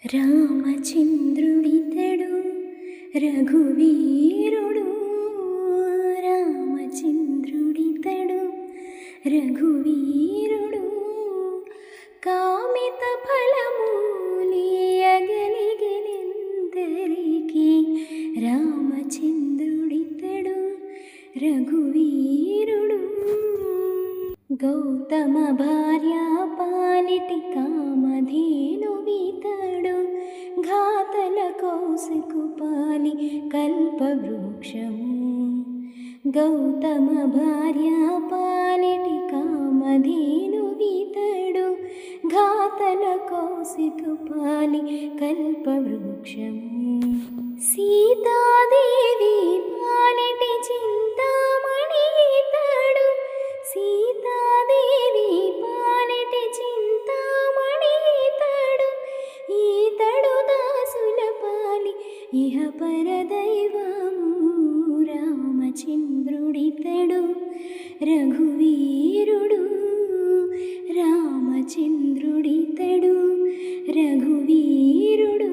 రామచంద్రుడితడు రఘువీరుడు, రామచంద్రుడితడు రఘువీరుడు. కామిత ఫలములియగలిగినందరికీ రామచంద్రుడితడు రఘువీరుడు. గౌతమ భార్య పాలిటి కామధేనువితడు, ఘాతల కౌశికు పాలి కల్పవృక్షము. గౌతమ భార్య పాలిటి కామధేనువితడు, ఘాతల కౌశికు పాలి కల్పవృక్షము. సీతాదేవి పాలిటి చింతామణి ఇతడు, సీతాదేవి పాలిటి చింతామణి ఇతడు. ఈతడు దాసుల పాలి ఇహ పరదైవము, రామచంద్రుడితడు రఘువీరుడు, రామచంద్రుడితడు రఘువీరుడు.